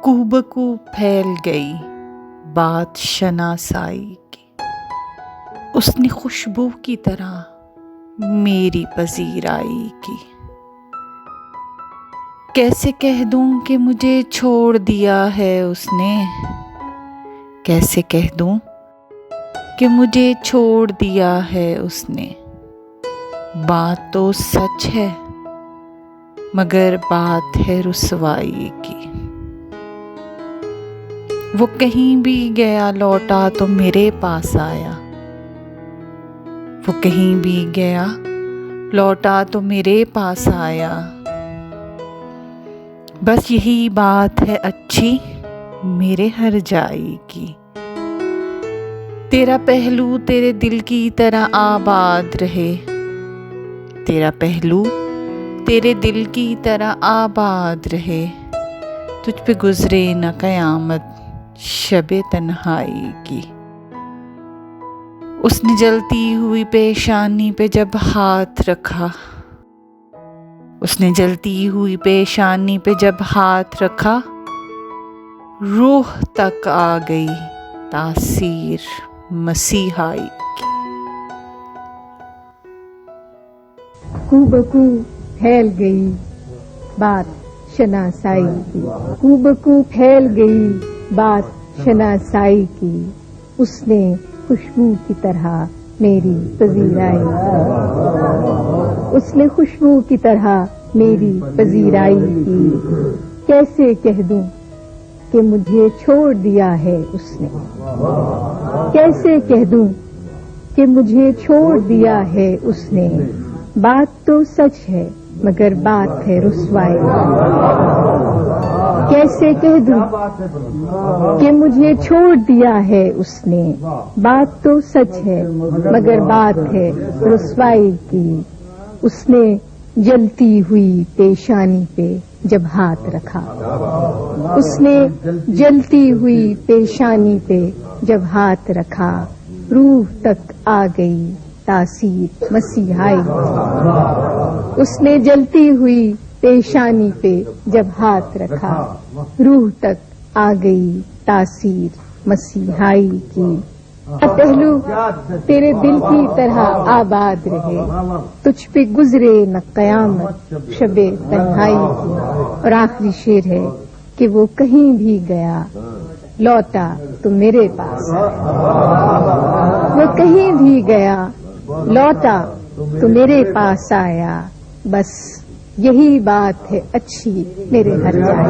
کو بکو پھیل گئی بات شناسائی کی، اس نے خوشبو کی طرح میری پذیرائی کی۔ کیسے کہہ دوں کہ مجھے چھوڑ دیا ہے اس نے، کیسے کہہ دوں کہ مجھے چھوڑ دیا ہے اس نے۔ بات تو سچ ہے مگر بات ہے رسوائی کی۔ وہ کہیں بھی گیا لوٹا تو میرے پاس آیا، وہ کہیں بھی گیا لوٹا تو میرے پاس آیا۔ بس یہی بات ہے اچھی میرے ہر جائی کی، تیرا پہلو تیرے دل کی طرح آباد رہے، تیرا پہلو تیرے دل کی طرح آباد رہے، تجھ پہ گزرے نہ قیامت شب تنہائی کی۔ اس نے جلتی ہوئی پیشانی پہ جب ہاتھ رکھا، اس نے جلتی ہوئی پیشانی پہ جب ہاتھ رکھا، روح تک آ گئی تاثیر مسیحائی کی۔ کو بکو پھیل گئی بات شناسائی کی، کو بکو پھیل گئی بات شناسائی کی، اس نے خوشبو کی طرح میری پذیرائی کی، اس نے خوشبو کی طرح میری پذیرائی کی۔ کیسے کہہ دوں کہ مجھے چھوڑ دیا ہے اس نے، کیسے کہہ دوں کہ مجھے چھوڑ دیا ہے اس نے۔ بات تو سچ ہے مگر بات ہے رسوائی کی۔ کیسے کہہ دوں کہ مجھے چھوڑ دیا ہے اس نے، بات تو سچ ہے مگر بات ہے رسوائی کی۔ اس نے جلتی ہوئی پیشانی پہ جب ہاتھ رکھا، اس نے جلتی ہوئی پیشانی پہ جب ہاتھ رکھا، روح تک آ گئی تاثیر مسیحائی کی۔ اس نے جلتی ہوئی پیشانی پہ جب ہاتھ رکھا، روح تک آ گئی تاثیر مسیحائی کی۔ پہلو تیرے دل کی طرح آباد رہے، تجھ پہ گزرے نہ قیامت شب تنہائی کی۔ اور آخری شعر ہے کہ وہ کہیں بھی گیا لوٹا تو میرے پاس آیا، وہ کہیں بھی گیا لوٹا تو میرے پاس آیا۔ بس یہی بات ہے اچھی میرے ہر جائے۔